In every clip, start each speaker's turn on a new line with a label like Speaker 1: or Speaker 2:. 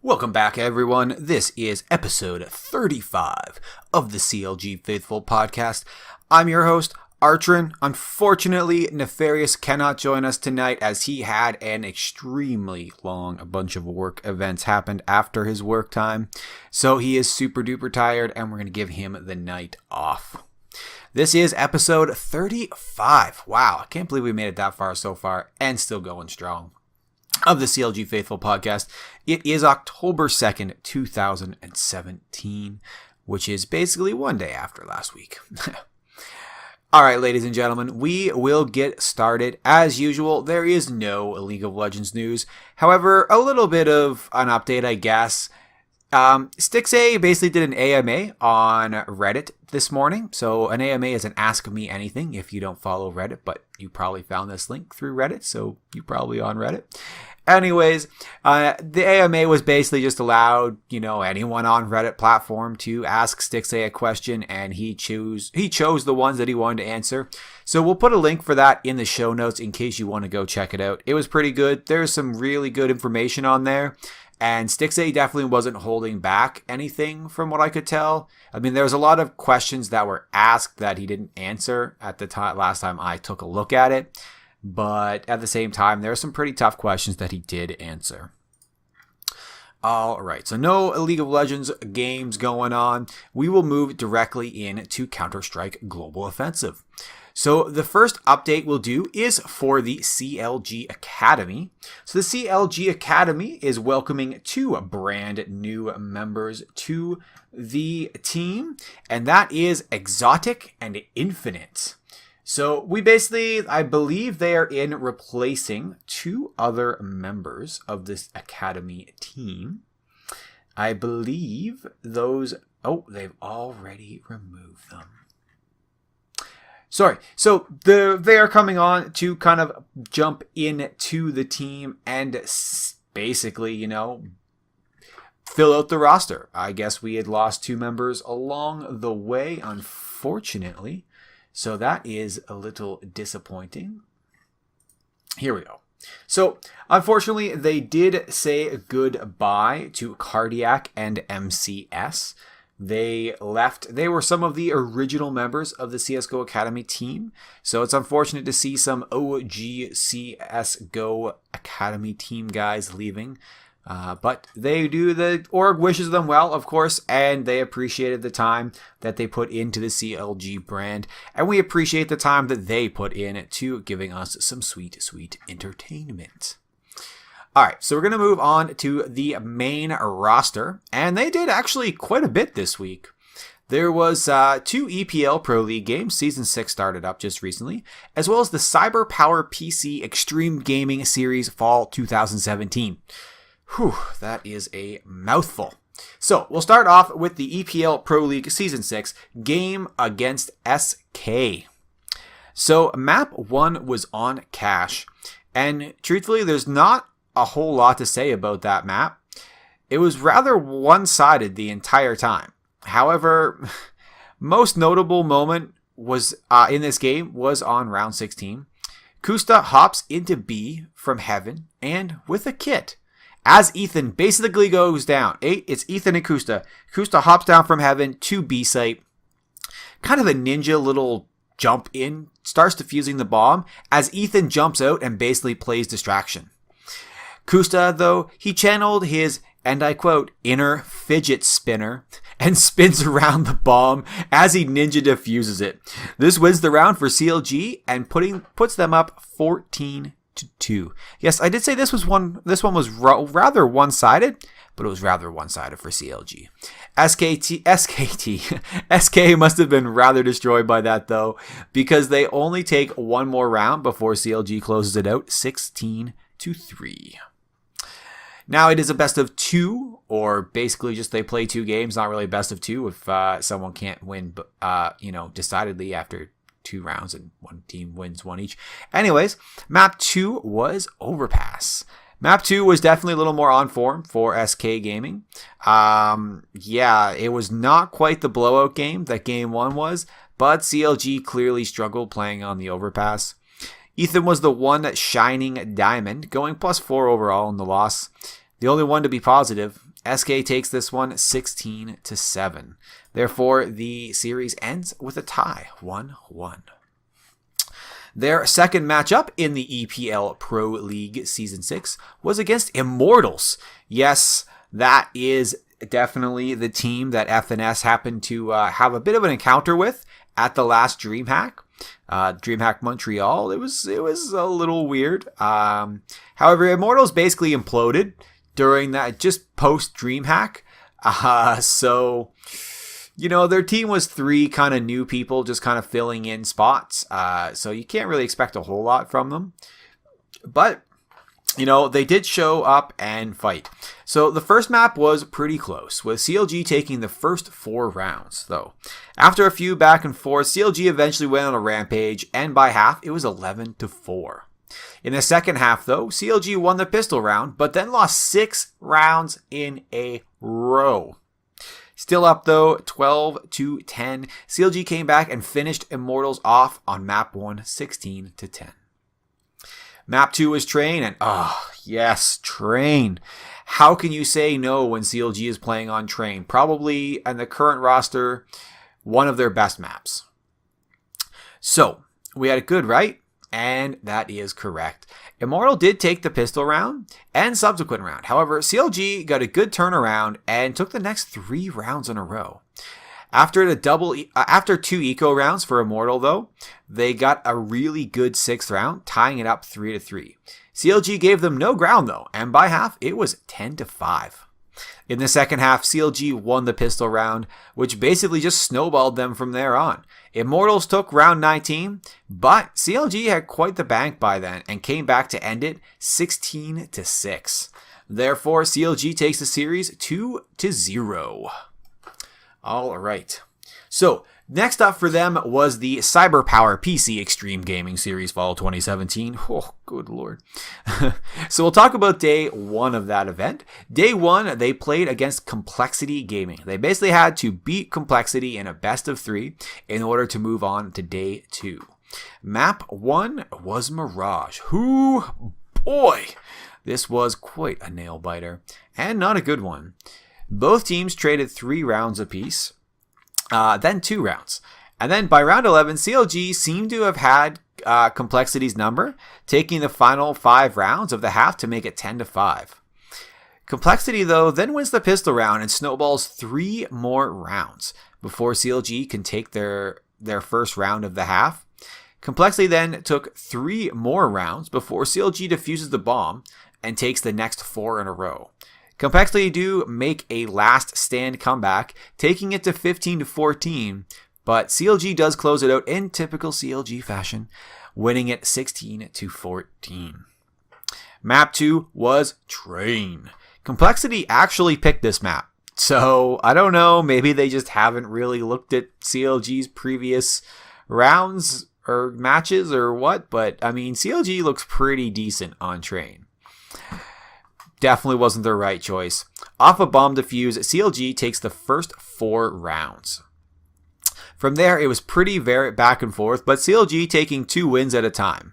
Speaker 1: Welcome back, everyone. This is episode 35 of the CLG Faithful podcast. I'm your host, Artrin. Unfortunately, Nefarious cannot join us tonight as he had an extremely long bunch of work events happened after his work time. So he is super duper tired and we're going to give him the night off. This is episode 35. Wow, I can't believe we made it that far so far and still going strong. Of the CLG Faithful podcast. It is October 2nd, 2017, which is basically one day after last week. All right, ladies and gentlemen, we will get started. As usual, there is no League of Legends news. However, a little bit of an update, I guess. Stixay basically did an AMA on Reddit this morning. So an AMA is an Ask Me Anything if you don't follow Reddit, but you probably found this link through Reddit, so you're probably on Reddit. Anyways, the AMA was basically just allowed, anyone on Reddit platform to ask Stixay a question, and he chose the ones that he wanted to answer. So we'll put a link for that in the show notes in case you want to go check it out. It was pretty good. There's some really good information on there. And Stixay definitely wasn't holding back anything from what I could tell. I mean, there was a lot of questions that were asked that he didn't answer at the time last time I took a look at it. But at the same time, there are some pretty tough questions that he did answer. All right, so no League of Legends games going on. We will move directly into Counter-Strike Global Offensive. So the first update we'll do is for the CLG Academy. So the CLG Academy is welcoming 2 brand new members to the team, and that is Xotic and Infinite. So we basically, I believe they are in replacing 2 other members of this Academy team. I believe those, they've already removed them. Sorry, so they are coming on to kind of jump into the team and basically, fill out the roster. I guess we had lost 2 members along the way, unfortunately. So that is a little disappointing. Here we go. So, unfortunately, they did say goodbye to Cadiac and MCS. They left. They were some of the original members of the CSGO Academy team. So it's unfortunate to see some OG CSGO Academy team guys leaving. But they do, the org wishes them well, of course, and they appreciated the time that they put into the CLG brand. And we appreciate the time that they put in to giving us some sweet, sweet entertainment. All right, so we're going to move on to the main roster, and they did actually quite a bit this week. There was 2 EPL Pro League games. Season 6 started up just recently, as well as the Cyber Power PC Extreme Gaming Series Fall 2017. Whew, that is a mouthful. So we'll start off with the EPL Pro League Season 6 game against SK. So map 1 was on Cache, and truthfully, there's not a whole lot to say about that map. It was rather one-sided the entire time. However, most notable moment was in this game was on round 16. Kusta hops into B from heaven and with a kit. As Ethan basically goes down, it's Ethan and Kusta. Kusta hops down from heaven to B site. Kind of a ninja little jump in, starts defusing the bomb as Ethan jumps out and basically plays distraction. Kusta, though, he channeled his, and I quote, inner fidget spinner and spins around the bomb as he ninja defuses it. This wins the round for CLG and puts them up 14-2. Yes, I did say this one was rather one-sided, but it was rather one-sided for CLG. SK must have been rather destroyed by that, though, because they only take one more round before CLG closes it out 16-3. Now it is a best of 2, or basically just they play 2 games, not really a best of 2 if someone can't win, decidedly after 2 rounds and one team wins 1 each. Anyways, map 2 was Overpass. Map 2 was definitely a little more on form for SK Gaming. It was not quite the blowout game that game 1 was, but CLG clearly struggled playing on the Overpass. Ethan was the one shining diamond, going +4 overall in the loss. The only one to be positive, SK takes this one 16-7. Therefore, the series ends with a tie, 1-1. Their second matchup in the EPL Pro League Season 6 was against Immortals. Yes, that is definitely the team that FNS happened to have a bit of an encounter with at the last DreamHack. DreamHack Montreal. It was a little weird. However, Immortals basically imploded during that, just post DreamHack. So, their team was 3 kind of new people just kind of filling in spots. So you can't really expect a whole lot from them. But, they did show up and fight. So the first map was pretty close, with CLG taking the first 4 rounds, though. After a few back and forth, CLG eventually went on a rampage, and by half, it was 11-4. In the second half, though, CLG won the pistol round, but then lost 6 rounds in a row. Still up, though, 12-10. CLG came back and finished Immortals off on map 1, 16-10. Map 2 was Train, and yes, Train. How can you say no when CLG is playing on Train? Probably, in the current roster, one of their best maps. So, we had it good, right? And that is correct. Immortal did take the pistol round and subsequent round. However, CLG got a good turnaround and took the next 3 rounds in a row. After 2 eco rounds for Immortal, though, they got a really good 6th round, tying it up 3-3. CLG gave them no ground, though, and by half, it was 10-5. In the second half, CLG won the pistol round, which basically just snowballed them from there on. Immortals took round 19, but CLG had quite the bank by then and came back to end it 16-6. Therefore, CLG takes the series 2-0. All right. So, next up for them was the CyberPower PC Extreme Gaming Series Fall 2017. Oh, good lord. So, we'll talk about day 1 of that event. Day 1, they played against Complexity Gaming. They basically had to beat Complexity in a best of 3 in order to move on to day 2. Map 1 was Mirage. Boy, this was quite a nail biter, and not a good one. Both teams traded 3 rounds apiece, then 2 rounds. And then by round 11, CLG seemed to have had Complexity's number, taking the final 5 rounds of the half to make it 10-5. Complexity, though, then wins the pistol round and snowballs 3 more rounds before CLG can take their first round of the half. Complexity then took 3 more rounds before CLG defuses the bomb and takes the next 4 in a row. Complexity do make a last stand comeback, taking it to 15-14, but CLG does close it out in typical CLG fashion, winning it 16-14. Map 2 was Train. Complexity actually picked this map, so I don't know, maybe they just haven't really looked at CLG's previous rounds or matches or what, but I mean, CLG looks pretty decent on Train. Definitely wasn't the right choice. Off a bomb defuse, CLG takes the first 4 rounds. From there, it was pretty very back and forth, but CLG taking 2 wins at a time.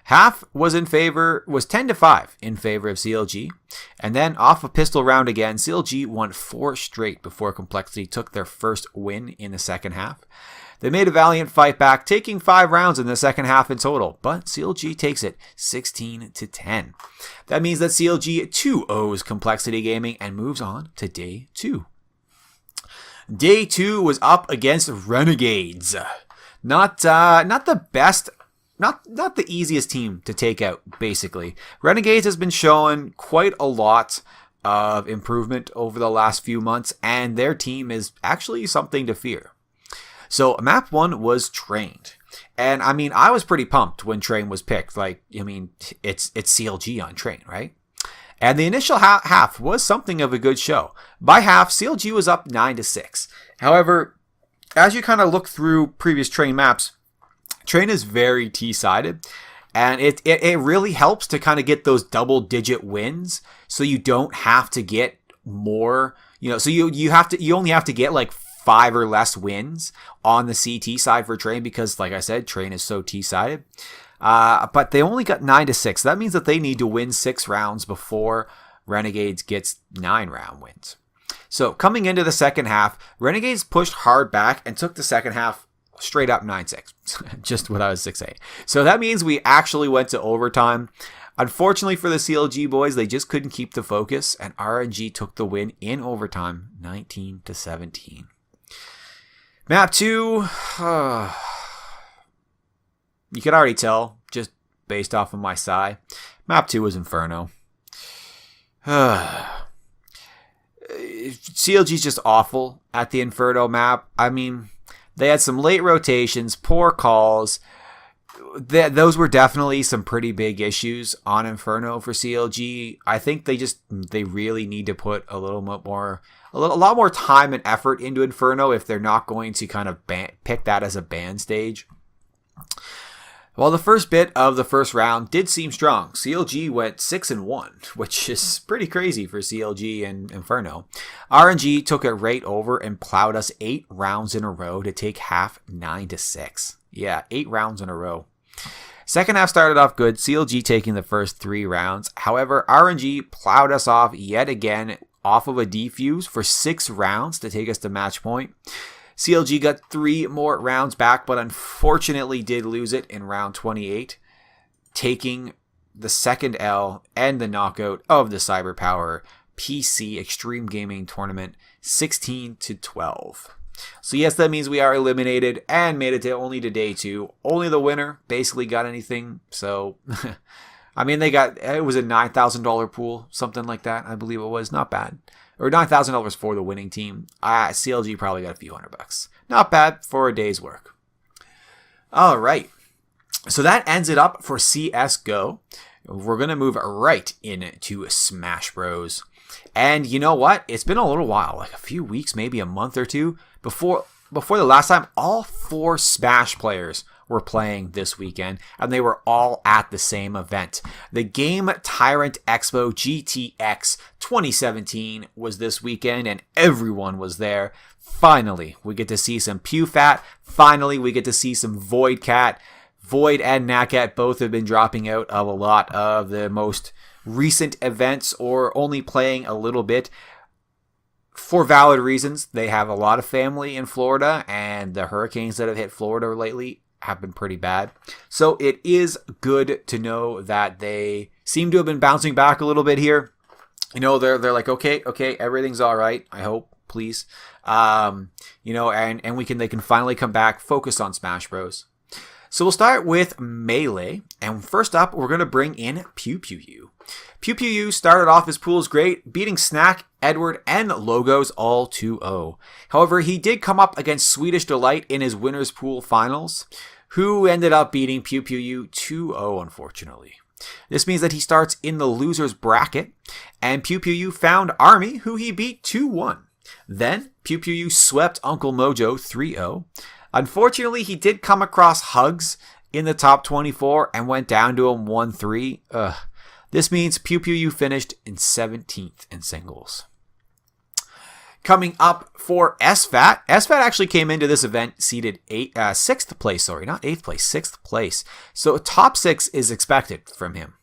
Speaker 1: Half was 10-5 in favor of CLG, and then off a pistol round again, CLG won 4 straight before Complexity took their first win in the second half. They made a valiant fight back, taking 5 rounds in the second half in total, but CLG takes it 16-10. That means that CLG 2-0s Complexity Gaming and moves on to day 2. Day 2 was up against Renegades. Not the best, not the easiest team to take out, basically. Renegades has been showing quite a lot of improvement over the last few months, and their team is actually something to fear. So map 1 was Trained. And I mean, I was pretty pumped when Train was picked. Like, I mean, it's CLG on Train, right? And the initial half was something of a good show. By half, CLG was up 9-6. However, as you kind of look through previous Train maps, Train is very T-sided. And it really helps to kind of get those double-digit wins, so you don't have to get more, so you only have to get like 5 or less wins on the CT side for Train because, like I said, Train is so T-sided. But they only got 9-6. That means that they need to win 6 rounds before Renegades gets 9 round wins. So coming into the second half, Renegades pushed hard back and took the second half straight up 9-6. Just what I was 6-8. So that means we actually went to overtime. Unfortunately for the CLG boys, they just couldn't keep the focus, and RNG took the win in overtime, 19-17. Map 2, you can already tell, just based off of my sigh. Map 2 was Inferno. CLG's just awful at the Inferno map. I mean, they had some late rotations, poor calls. Those were definitely some pretty big issues on Inferno for CLG. I think they really need to put a lot more time and effort into Inferno if they're not going to kind of pick that as a ban stage. Well, the first bit of the first round did seem strong. CLG went 6-1, which is pretty crazy for CLG and Inferno. RNG took it right over and plowed us 8 rounds in a row to take half 9-6. Yeah, 8 rounds in a row. Second half started off good, CLG taking the first 3 rounds. However, RNG plowed us off yet again off of a defuse for 6 rounds to take us to match point. CLG got 3 more rounds back, but unfortunately did lose it in round 28, taking the second L and the knockout of the CyberPower PC Extreme Gaming Tournament 16-12. So yes, that means we are eliminated and made it only to day 2. Only the winner basically got anything. So, I mean, it was a $9,000 pool, something like that. I believe it was. Not bad. Or $9,000 for the winning team. CLG probably got a few $100. Not bad for a day's work. All right. So that ends it up for CSGO. We're going to move right into Smash Bros. And you know what? It's been a little while, like a few weeks, maybe a month or two, before the last time all 4 Smash players were playing this weekend, and they were all at the same event. The Game Tyrant Expo GTX 2017 was this weekend, and everyone was there. Finally, we get to see some PewFat. Finally, we get to see some Void Cat. Void and Nakat both have been dropping out of a lot of the most recent events or only playing a little bit. For valid reasons, they have a lot of family in Florida, and the hurricanes that have hit Florida lately have been pretty bad. So it is good to know that they seem to have been bouncing back a little bit here. You know, they're like, okay, everything's all right. I hope, please. You know, and they can finally come back, focus on Smash Bros. So we'll start with Melee, and first up, we're going to bring in Pew. Pew started off his pools great, beating Snack, Edward, and Logos all 2-0. However, he did come up against Swedish Delight in his winner's pool finals, who ended up beating Pew 2-0, unfortunately. This means that he starts in the loser's bracket, and Pew found Army, who he beat 2-1. Then, Pew swept Uncle Mojo 3-0. Unfortunately, he did come across Hugs in the top 24 and went down to him 1-3. This means Pew finished in 17th in singles. Coming up for SFAT. SFAT actually came into this event seated 6th place, not 8th place, 6th place. So top 6 is expected from him.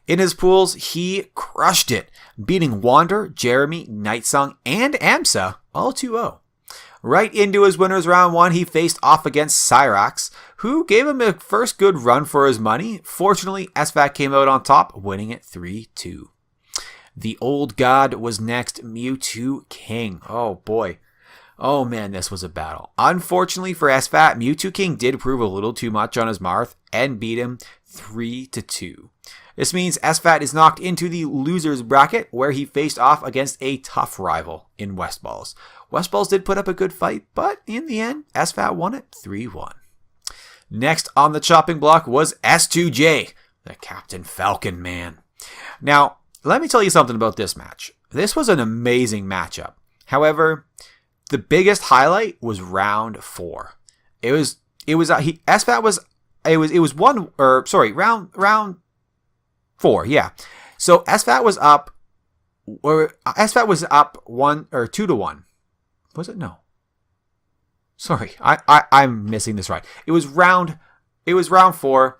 Speaker 1: In his pools, he crushed it, beating Wander, Jeremy, Nightsong, and AMSA all 2-0. Right into his winners round 1, he faced off against Cyrax, who gave him a first good run for his money. Fortunately, SFAT came out on top, winning it 3-2. The old god was next, Mewtwo King. Oh boy. Oh man, this was a battle. Unfortunately for SFAT, Mewtwo King did prove a little too much on his Marth and beat him 3-2. This means SFAT is knocked into the loser's bracket, where he faced off against a tough rival in Westballs. Westballs did put up a good fight, but in the end, SFAT won it 3-1. Next on the chopping block was S2J, the Captain Falcon man. Now, let me tell you something about this match. This was an amazing matchup. However, the biggest highlight was round 4. Round 4, yeah. So SFAT was up 2-1. Was it? No. Sorry, I'm missing this right. It was round 4,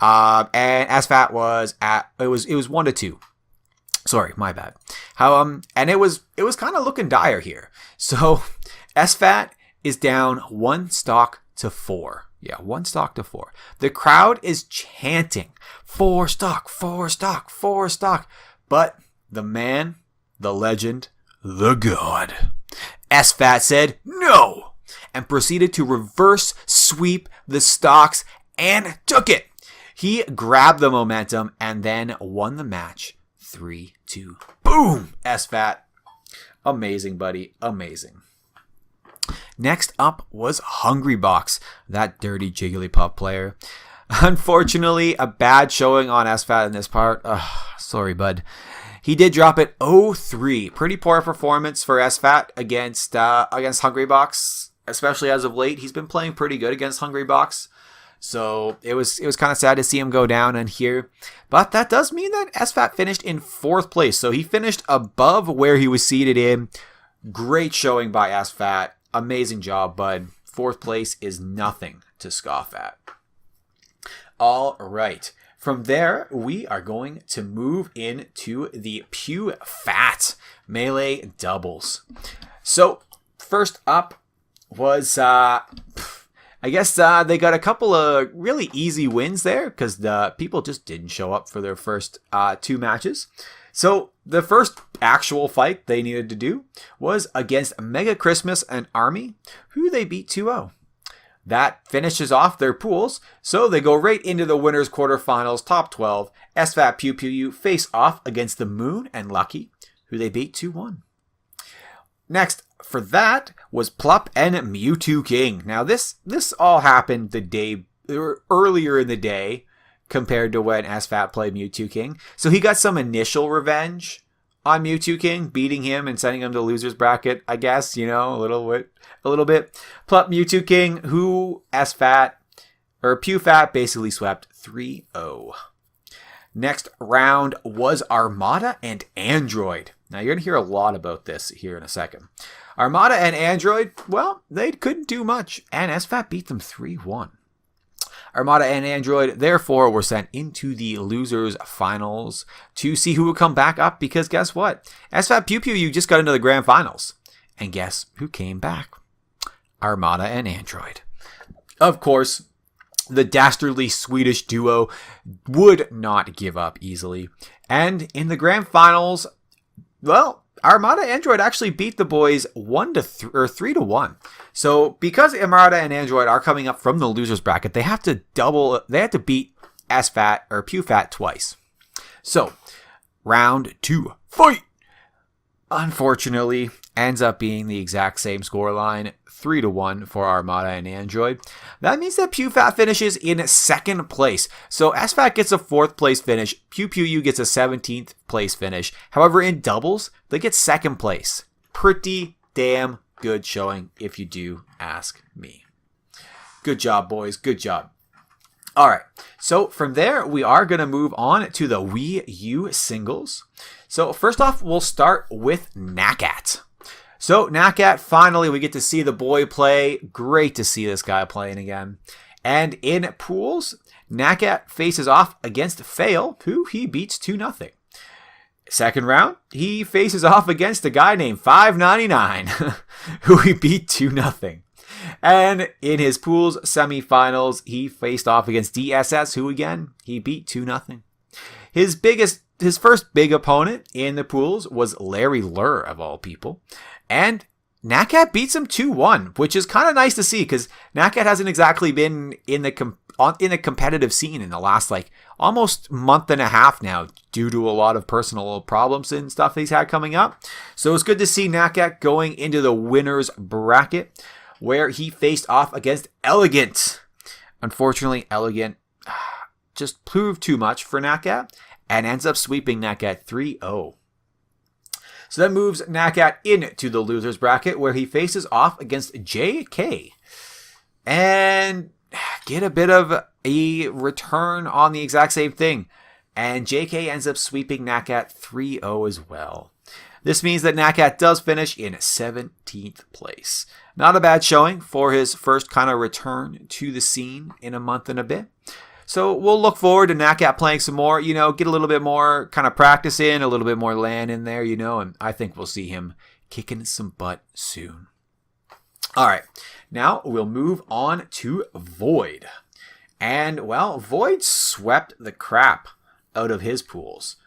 Speaker 1: and SFAT was it was 1-2. Sorry, my bad. And it was kind of looking dire here. So SFAT is down 1 stock to 4. Yeah, 1 stock to 4. The crowd is chanting 4 stock, 4 stock, 4 stock. But the man, the legend, the god, SFAT said no and proceeded to reverse sweep the stocks and took it. He grabbed the momentum and then won the match 3-2. Boom! SFAT. Amazing, buddy. Amazing. Next up was Hungrybox, that dirty Jigglypuff player. Unfortunately, a bad showing on SFAT in this part. Sorry, bud. He did drop it 0-3. Pretty poor performance for SFAT against Hungrybox, especially as of late. He's been playing pretty good against Hungrybox. So it was kind of sad to see him go down in here. But that does mean that SFAT finished in 4th place. So he finished above where he was seated in. Great showing by SFAT. Amazing job, bud. 4th place is nothing to scoff at. All right. From there, we are going to move into the Pew Fat Melee Doubles. So first up was... I guess they got a couple of really easy wins there because the people just didn't show up for their first 2 matches. So the first actual fight they needed to do was against Mega Christmas and Army, who they beat 2-0. That finishes off their pools, so they go right into the winners quarterfinals, top 12. SFAT Pew Pew U face off against the Moon and Lucky, who they beat 2-1. Next, for that was Plup and Mewtwo King. Now, this all happened earlier in the day compared to when SFAT played Mewtwo King. So he got some initial revenge on Mewtwo King, beating him and sending him to losers bracket, I guess, a little bit. Plup Mewtwo King, who Pew Fat basically swept 3-0. Next round was Armada and Android. Now, you're going to hear a lot about this here in a second. Armada and Android, well, they couldn't do much, and SFAT beat them 3-1. Armada and Android, therefore, were sent into the losers finals to see who would come back up, because guess what? SFAT Pew Pew U just got into the grand finals. And guess who came back? Armada and Android. Of course, the dastardly Swedish duo would not give up easily. And in the grand finals, well, Armada Android actually beat the boys 3-1. So because Armada and Android are coming up from the losers bracket, they have to beat SFAT or Pew Fat twice. So round 2 fight, unfortunately, ends up being the exact same scoreline, 3-1 for Armada and Android. That means that Pew Fat finishes in 2nd place. So SFAT gets a 4th place finish. Pew Pew U gets a 17th place finish. However, in doubles, they get 2nd place. Pretty damn good showing, if you do ask me. Good job, boys. Good job. All right. So from there, we are going to move on to the Wii U singles. So first off, we'll start with Nakat. So Nakat, finally, we get to see the boy play. Great to see this guy playing again. And in pools, Nakat faces off against Fail, who he beats 2-0. Second round, he faces off against a guy named 599, who he beat 2-0. And in his pools semifinals, he faced off against DSS, who again, he beat 2-0. His first big opponent in the pools was Larry Lur, of all people. And Nakat beats him 2-1, which is kind of nice to see because Nakat hasn't exactly been in the competitive scene in the last almost month and a half now due to a lot of personal problems and stuff he's had coming up. So it's good to see Nakat going into the winners bracket where he faced off against Elegant. Unfortunately, Elegant just proved too much for Nakat and ends up sweeping Nakat 3-0. So that moves Nakat into the losers bracket where he faces off against JK and get a bit of a return on the exact same thing. And JK ends up sweeping Nakat 3-0 as well. This means that Nakat does finish in 17th place. Not a bad showing for his first kind of return to the scene in a month and a bit. So we'll look forward to NatCat playing some more, get a little bit more kind of practice in, a little bit more land in there, and I think we'll see him kicking some butt soon. All right, now we'll move on to Void. And, well, Void swept the crap out of his pools.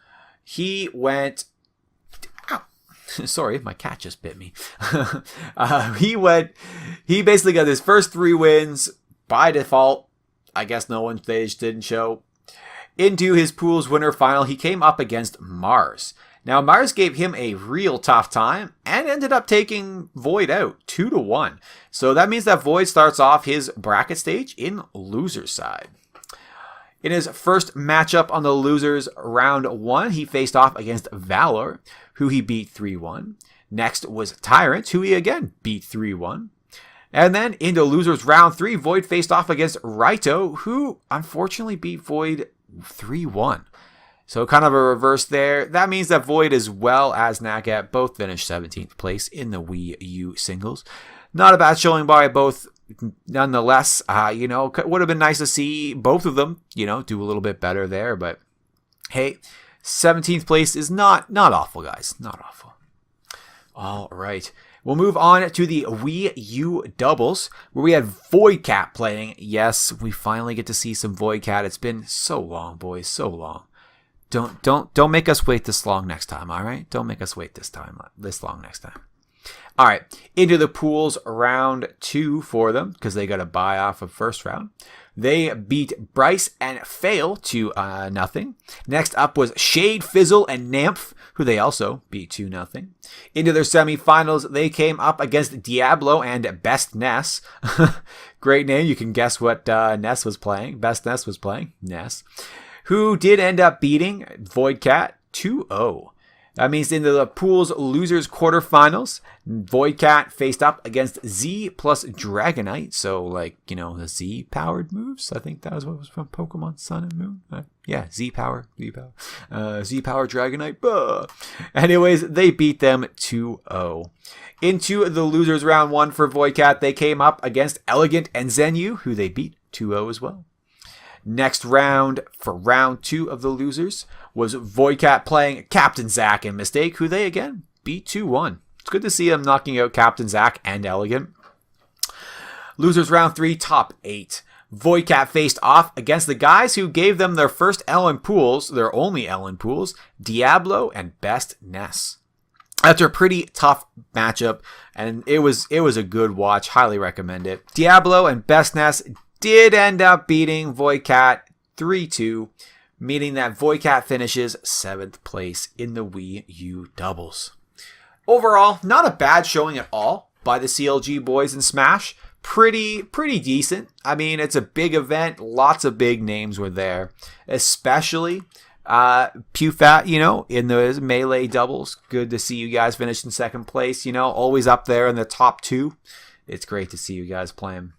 Speaker 1: He went... Ow. Sorry, my cat just bit me. He basically got his first 3 wins by default. I guess no one stage didn't show. Into his pool's winner final, he came up against Mars. Now, Mars gave him a real tough time and ended up taking Void out 2-1. So that means that Void starts off his bracket stage in loser's side. In his first matchup on the losers round 1, he faced off against Valor, who he beat 3-1. Next was Tyrant, who he again beat 3-1. And then into losers round 3, Void faced off against Raito, who unfortunately beat Void 3-1. So kind of a reverse there. That means that Void as well as NatCat both finished 17th place in the Wii U singles. Not a bad showing by both nonetheless. Would have been nice to see both of them, do a little bit better there. But hey, 17th place is not awful, guys. Not awful. All right. We'll move on to the Wii U doubles, where we had Voidcat playing. Yes, we finally get to see some Voidcat. It's been so long, boys, so long. Don't make us wait this long next time, all right? Don't make us wait this long next time. All right, into the pools round 2 for them, because they got a bye off of first round. They beat Bryce and Fail 2-0. Next up was Shade, Fizzle, and Nymph, who they also beat 2-0. Into their semifinals, they came up against Diablo and Best Ness. Great name. You can guess what Ness was playing. Best Ness was playing. Ness. Who did end up beating Voidcat 2-0. That means into the pool's losers quarterfinals, Voidcat faced up against Z plus Dragonite. So, the Z-powered moves. I think that was what was from Pokemon Sun and Moon. Yeah, Z-power. Z-power Dragonite. Buh. Anyways, they beat them 2-0. Into the losers round 1 for Voidcat, they came up against Elegant and Zenyu, who they beat 2-0 as well. Next round, for round 2 of the losers, was Voidcat playing Captain Zack and Mistake, who they again beat 2-1. It's good to see them knocking out Captain Zack and Elegant. Losers round 3, top 8. Voidcat faced off against the guys who gave them their first Ellen pools, their only Ellen pools, Diablo and Best Ness. After a pretty tough matchup, and it was a good watch, highly recommend it. Diablo and Best Ness did end up beating Voidcat 3-2, meaning that Voidcat finishes 7th place in the Wii U doubles. Overall, not a bad showing at all by the CLG boys in Smash. Pretty decent. I mean, it's a big event. Lots of big names were there, especially Pewfat, in the Melee doubles. Good to see you guys finish in 2nd place, always up there in the top 2. It's great to see you guys playing.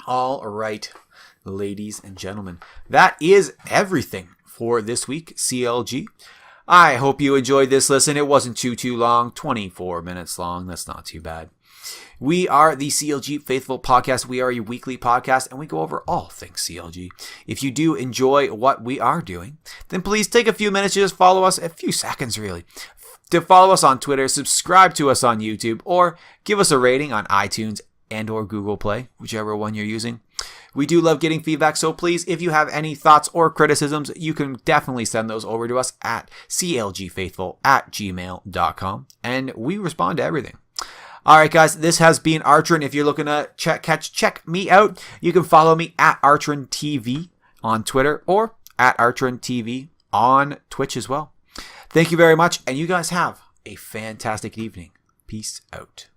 Speaker 1: All right, ladies and gentlemen, that is everything for this week, CLG. I hope you enjoyed this listen. It wasn't too long, 24 minutes long. That's not too bad. We are the CLG Faithful Podcast. We are a weekly podcast, and we go over all things CLG. If you do enjoy what we are doing, then please take a few minutes to just follow us, a few seconds really, to follow us on Twitter, subscribe to us on YouTube, or give us a rating on iTunes and or Google Play, whichever one you're using. We do love getting feedback, so please, if you have any thoughts or criticisms, you can definitely send those over to us at clgfaithful@gmail.com, and we respond to everything. All right, guys, this has been Artrin. If you're looking to check me out, you can follow me at Artrin TV on Twitter or at Artrin TV on Twitch as well. Thank you very much, and you guys have a fantastic evening. Peace out.